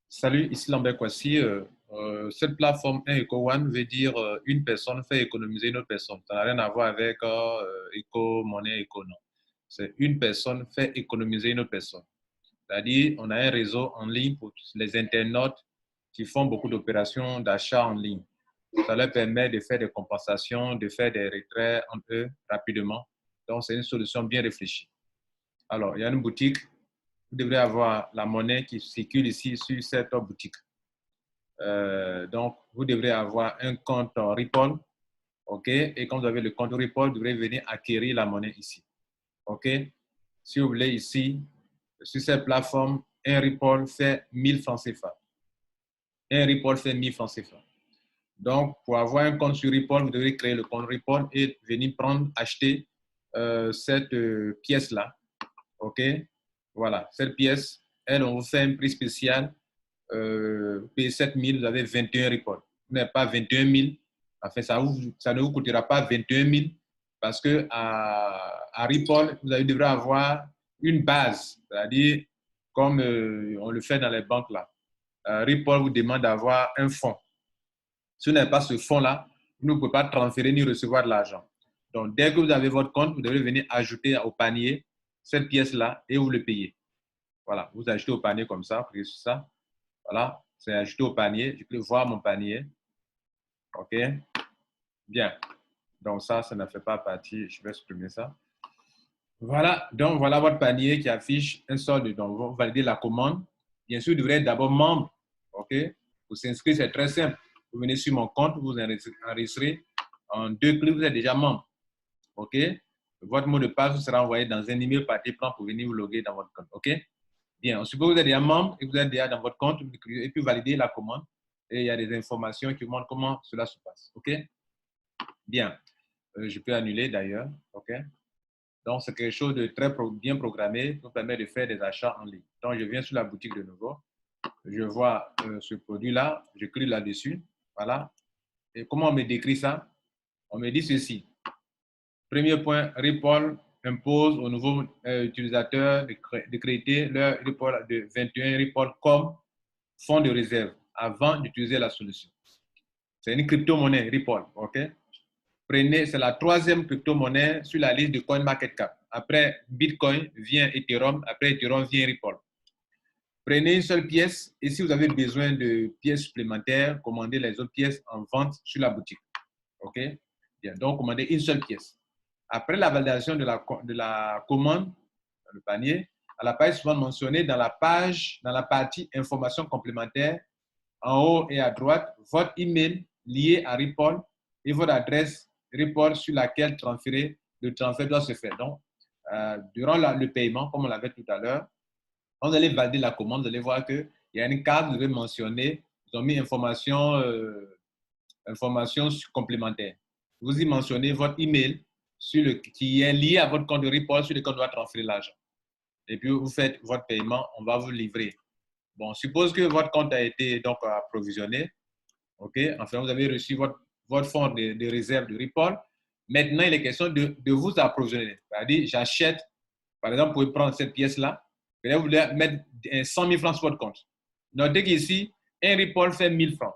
Salut, ici Lambert Kwasi. Cette plateforme 1EcoOne veut dire une personne fait économiser une autre personne. Ça n'a rien à voir avec éco, monnaie, éco, non. C'est une personne fait économiser une autre personne. C'est-à-dire, on a un réseau en ligne pour les internautes qui font beaucoup d'opérations d'achat en ligne. Ça leur permet de faire des compensations, de faire des retraits en eux rapidement. Donc, c'est une solution bien réfléchie. Alors, il y a une boutique. Vous devrez avoir la monnaie qui circule ici sur cette boutique. Donc, vous devrez avoir un compte Ripple, OK? Et quand vous avez le compte Ripple, vous devrez venir acquérir la monnaie ici, OK? Si vous voulez ici, sur cette plateforme, un Ripple fait 1000 francs CFA. Un Ripple fait 1000 francs CFA. Donc, pour avoir un compte sur Ripple, vous devrez créer le compte Ripple et venir acheter cette pièce-là, OK? Voilà, cette pièce, elle, on vous fait un prix spécial. Vous payez 7 000, vous avez 21 Ripple. Vous n'avez pas 21 000. Enfin, ça ne vous coûtera pas 21 000 parce que à Ripple, vous devrez avoir une base, c'est-à-dire comme on le fait dans les banques là. Ripple vous demande d'avoir un fonds. Si vous n'avez pas ce fonds-là, vous ne pouvez pas transférer ni recevoir de l'argent. Donc, dès que vous avez votre compte, vous devez venir ajouter au panier cette pièce-là et vous le payez. Voilà, vous ajoutez au panier comme ça, cliquez sur ça. Voilà, c'est ajouté au panier. Je peux voir mon panier. OK, bien. Donc ça ne fait pas partie. Je vais supprimer ça. Voilà, donc voilà votre panier qui affiche un solde. Donc, vous validez la commande. Bien sûr, vous devrez être d'abord membre. OK, pour s'inscrire, c'est très simple. Vous venez sur mon compte, vous enregistrez. En 2 clics, vous êtes déjà membre. OK, votre mot de passe sera envoyé dans un email par plan pour venir vous loguer dans votre compte. OK, bien. On suppose que vous êtes déjà membre et vous êtes déjà dans votre compte et puis valider la commande. Et il y a des informations qui montrent comment cela se passe. OK, bien. Je peux annuler d'ailleurs. OK. Donc, c'est quelque chose de très bien programmé qui nous permet de faire des achats en ligne. Donc, je viens sur la boutique de nouveau. Je vois ce produit-là. Je clique là-dessus. Voilà. Et comment on me décrit ça? On me dit ceci. Premier point, Ripple impose aux nouveaux utilisateurs de créer leur Ripple de 21 Ripple comme fonds de réserve avant d'utiliser la solution. C'est une crypto-monnaie, Ripple. OK? Prenez, c'est la 3e crypto-monnaie sur la liste de CoinMarketCap. Après Bitcoin vient Ethereum, après Ethereum vient Ripple. Prenez une seule pièce et si vous avez besoin de pièces supplémentaires, commandez les autres pièces en vente sur la boutique. OK? Bien, donc commandez une seule pièce. Après la validation de la commande dans le panier, elle apparaît souvent mentionnée dans la partie informations complémentaires, en haut et à droite, votre email lié à Ripple et votre adresse Ripple sur laquelle le transfert doit se faire. Donc, durant le paiement, comme on l'avait tout à l'heure, quand vous allez valider la commande, vous allez voir qu'il y a une carte, vous devez mentionner, ils ont mis informations complémentaires. Vous y mentionnez votre email qui est lié à votre compte de Ripple sur lequel on doit transférer l'argent. Et puis, vous faites votre paiement, on va vous livrer. Bon, suppose que votre compte a été donc approvisionné. OK? Enfin, vous avez reçu votre fonds de réserve de Ripple. Maintenant, il est question de vous approvisionner. C'est-à-dire, j'achète, par exemple, vous pouvez prendre cette pièce-là. Et là, vous voulez mettre 100 000 francs sur votre compte. Notez qu'ici, un Ripple fait 1000 francs.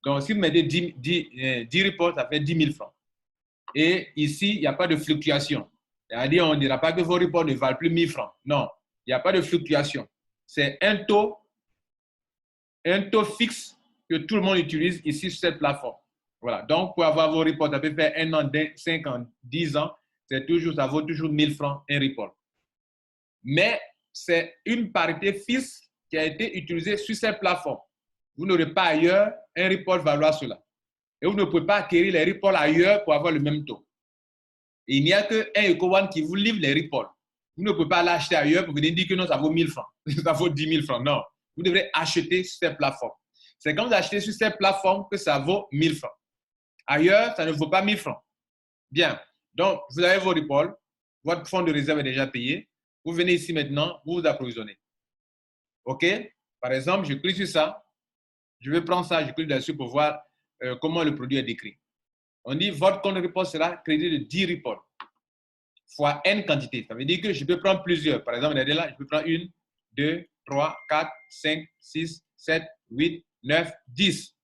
Donc, si vous mettez 10 Ripple, ça fait 10 000 francs. Et ici, il n'y a pas de fluctuation. C'est-à-dire, on ne dira pas que vos Ripple ne valent plus 1000 francs. Non, il n'y a pas de fluctuation. C'est un taux fixe que tout le monde utilise ici sur cette plateforme. Voilà. Donc, pour avoir vos reports, ça peut faire 1 an, 5 ans, 10 ans, ça vaut toujours 1000 francs un report. Mais c'est une parité fixe qui a été utilisée sur cette plateforme. Vous n'aurez pas ailleurs un report valoir cela. Et vous ne pouvez pas acquérir les reports ailleurs pour avoir le même taux. Et il n'y a qu'un EcoOne qui vous livre les reports. Vous ne pouvez pas l'acheter ailleurs pour venir dire que non, ça vaut 1000 francs. Ça vaut 10 000 francs. Non. Vous devrez acheter sur cette plateforme. C'est quand vous achetez sur cette plateforme que ça vaut 1000 francs. Ailleurs, ça ne vaut pas 1000 francs. Bien. Donc, vous avez vos Ripple, votre fonds de réserve est déjà payé. Vous venez ici maintenant, vous vous approvisionnez. OK? Par exemple, je clique sur ça. Je vais prendre ça, je clique dessus pour voir comment le produit est décrit. On dit, votre compte de Ripple sera crédité de 10 Ripple fois N quantité. Ça veut dire que je peux prendre plusieurs. Par exemple, là, je peux prendre 1, 2, 3, 4, 5, 6, 7, 8, 9, 10.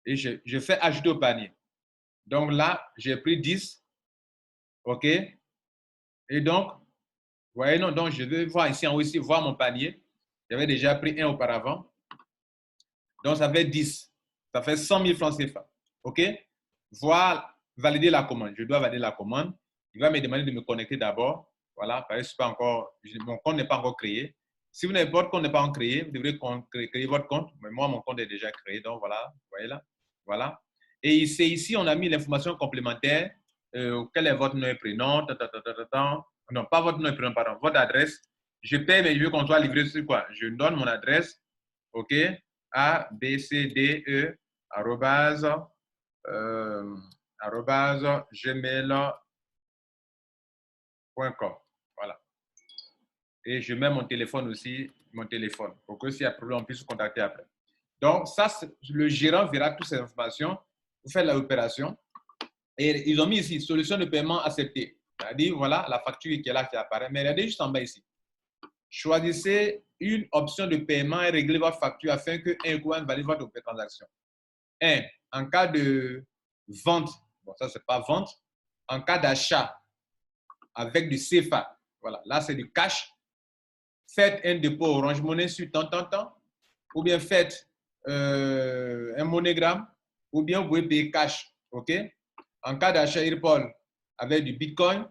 Et je fais ajouter au panier. Donc là, j'ai pris 10. OK? Et donc, vous voyez, non, donc je vais voir ici en haut, ici, voir mon panier. J'avais déjà pris un auparavant. Donc, ça fait 10. Ça fait 100 000 francs CFA. OK? Voir, valider la commande. Je dois valider la commande. Il va me demander de me connecter d'abord. Voilà, parce que c'est pas encore, mon compte n'est pas encore créé. Si vous n'avez votre compte n'est pas encore créé, vous devrez créer votre compte. Mais moi, mon compte est déjà créé. Donc, voilà, vous voyez là. Voilà. Et ici, on a mis l'information complémentaire. Quel est votre nom et prénom? Non, pas votre nom et prénom, pardon. Votre adresse. Je paie, mais je veux qu'on soit livré sur quoi? Je donne mon adresse. OK? A, B, C, D, E, arrobase, gmail.com. Voilà. Et je mets mon téléphone aussi, mon téléphone, pour que s'il y a problème, on puisse se contacter après. Donc, ça, le gérant verra toutes ces informations. Vous faites l'opération. Et ils ont mis ici, solution de paiement acceptée. C'est-à-dire, voilà, la facture qui est là, qui apparaît. Mais regardez juste en bas ici. Choisissez une option de paiement et réglez votre facture afin que un valide votre transaction. 1. En cas de vente, bon, ça, c'est pas vente. En cas d'achat avec du CFA, voilà, là, c'est du cash. Faites un dépôt Orange Money sur tant, ou bien faites un monogramme, ou bien vous pouvez payer cash. OK? En cas d'achat Airpol avec du Bitcoin,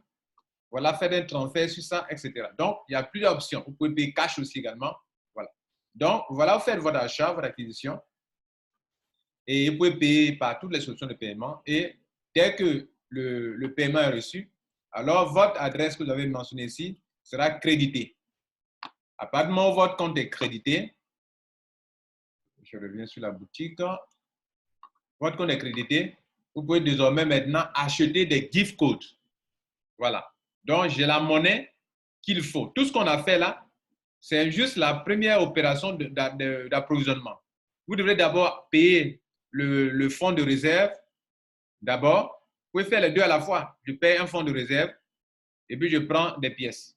voilà, faites un transfert sur ça, etc. Donc, il y a plusieurs options. Vous pouvez payer cash aussi également. Voilà. Donc, voilà, vous faites votre achat, votre acquisition. Et vous pouvez payer par toutes les solutions de paiement. Et dès que le paiement est reçu, alors votre adresse que vous avez mentionnée ici sera créditée. À partir du moment où votre compte est crédité, je reviens sur la boutique, votre compte est crédité, vous pouvez désormais maintenant acheter des gift codes. Voilà. Donc, j'ai la monnaie qu'il faut. Tout ce qu'on a fait là, c'est juste la première opération d'approvisionnement. Vous devrez d'abord payer le fonds de réserve. D'abord, vous pouvez faire les deux à la fois. Je paye un fonds de réserve et puis je prends des pièces.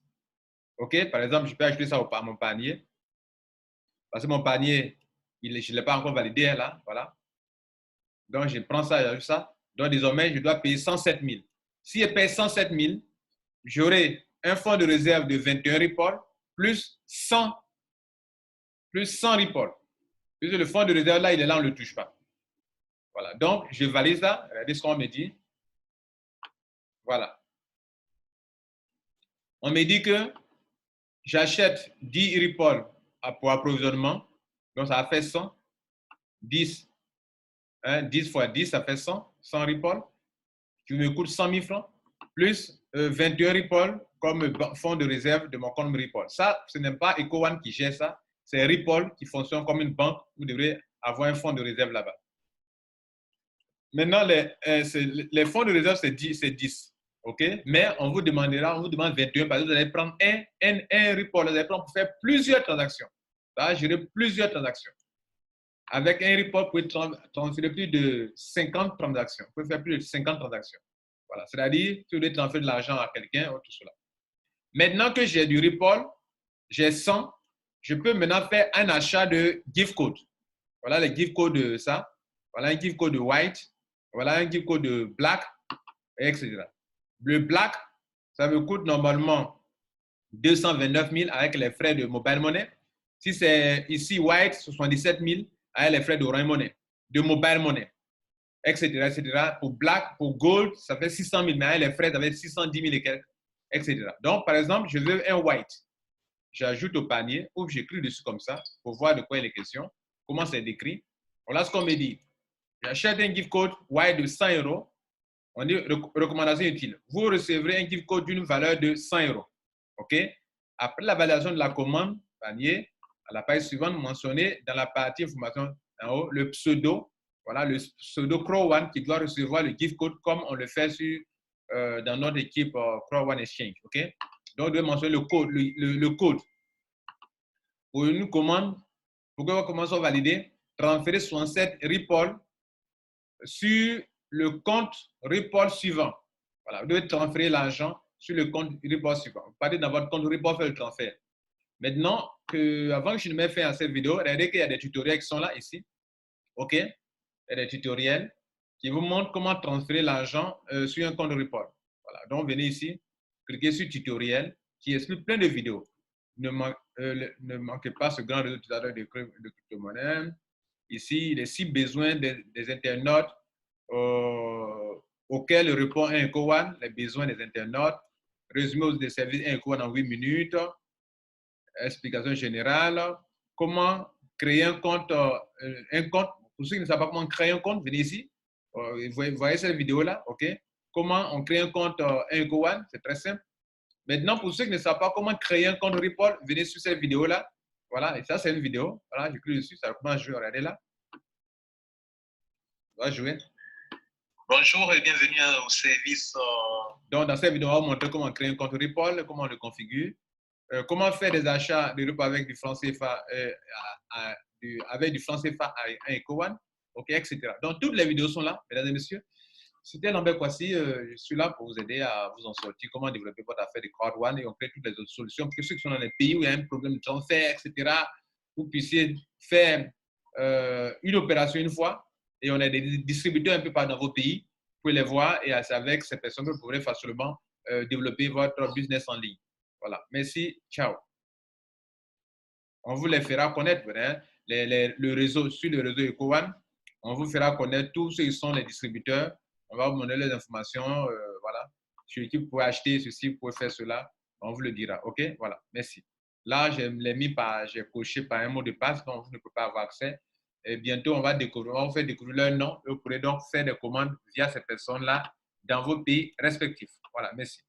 OK? Par exemple, je peux ajouter ça à mon panier. Parce que mon panier, je ne l'ai pas encore validé là. Voilà. Donc, je prends ça, j'ajoute ça. Donc, désormais, je dois payer 107 000. Si je paye 107 000, j'aurai un fonds de réserve de 21 ripoll plus 100 ripoll. Puisque le fonds de réserve, là, il est là, on ne le touche pas. Voilà. Donc, je valide ça. Regardez ce qu'on me dit. Voilà. On me dit que j'achète 10 ripoll pour approvisionnement. Donc, ça a fait 100. 10. 10 fois 10, ça fait 100. 100 ripoll. Qui me coûte 100 000 francs. Plus 21 ripoll comme fonds de réserve de mon compte ripoll. Ça, ce n'est pas EcoOne qui gère ça. C'est ripoll qui fonctionne comme une banque. Vous devrez avoir un fonds de réserve là-bas. Maintenant, les fonds de réserve, c'est 10. OK? Mais on vous demande 21 parce que vous allez prendre un report, vous allez prendre pour faire plusieurs transactions. Ça va gérer plusieurs transactions. Avec un report, vous pouvez transférer plus de 50 transactions. Vous pouvez faire plus de 50 transactions. Voilà. C'est-à-dire, si vous voulez transférer de l'argent à quelqu'un, tout cela. Maintenant que j'ai du report, j'ai 100, je peux maintenant faire un achat de gift code. Voilà les gift codes de ça. Voilà un gift code de white. Voilà un gift code de black, etc. Le black, ça me coûte normalement 229 000 avec les frais de mobile money. Si c'est ici white, 77 000 avec les frais d'orange money, de mobile money, etc., etc. Pour black, pour gold, ça fait 600 000, mais avec les frais, ça fait 610 000 et quelques, etc. Donc, par exemple, je veux un white. J'ajoute au panier ou j'écris dessus comme ça pour voir de quoi il est question, comment c'est décrit. Voilà ce qu'on me dit. J'achète un gift code white de 100 €. On dit recommandation utile. Vous recevrez un gift code d'une valeur de 100 €. OK? Après la validation de la commande, panier, à la page suivante, mentionné dans la partie information en haut, le pseudo, voilà, le pseudo Crow One qui doit recevoir le gift code comme on le fait dans notre équipe Crow One Exchange. OK? Donc, on doit mentionner le code. Pour une commande, pour que votre commande soit validée, transférer 67 ripoll sur le compte report suivant. Voilà, vous devez transférer l'argent sur le compte report suivant. Vous partez dans votre compte report, faire le transfert. Maintenant, avant que je ne m'ai fait à cette vidéo, regardez qu'il y a des tutoriels qui sont là, ici. OK? Il y a des tutoriels qui vous montrent comment transférer l'argent sur un compte report. Voilà. Donc, venez ici, cliquez sur tutoriel qui explique plein de vidéos. Ne manquez pas ce grand réseau de crypto-monnaie. Ici, les 6 besoins des internautes auxquels répond un Cowan, les besoins des internautes, résumé des services un Cowan en 8 minutes, explication générale, comment créer un compte, pour ceux qui ne savent pas comment créer un compte, venez ici, vous voyez cette vidéo-là, OK? Comment on crée un compte un Cowan, c'est très simple. Maintenant, pour ceux qui ne savent pas comment créer un compte Ripple, venez sur cette vidéo-là. Voilà, et ça, c'est une vidéo. Voilà, je clique dessus, ça commence à jouer. Regardez là. On va jouer. Bonjour et bienvenue au service. Donc, dans cette vidéo, on va montrer comment créer un compte Ripple, comment on le configure, comment faire des achats de Ripple avec du franc CFA, avec du franc CFA à un Ecowan, OK, etc. Donc, toutes les vidéos sont là, mesdames et messieurs. C'était Lambert Kwasi, je suis là pour vous aider à vous en sortir, comment développer votre affaire de Crowd One et on crée toutes les autres solutions pour que ceux qui sont dans les pays où il y a un problème de transfert, etc., vous puissiez faire une opération une fois et on a des distributeurs un peu partout dans vos pays, vous pouvez les voir et c'est avec ces personnes que vous pourrez facilement développer votre business en ligne. Voilà, merci, ciao. On vous les fera connaître, hein, le réseau, sur le réseau EcoOne, on vous fera connaître tous ceux qui sont les distributeurs. On va vous donner les informations, voilà, sur qui vous pouvez acheter ceci, vous pouvez faire cela, on vous le dira, OK? Voilà, merci. Là, j'ai coché par un mot de passe, donc vous ne pouvez pas avoir accès. Et bientôt, on va vous faire découvrir leur nom. Vous pourrez donc faire des commandes via ces personnes-là dans vos pays respectifs. Voilà, merci.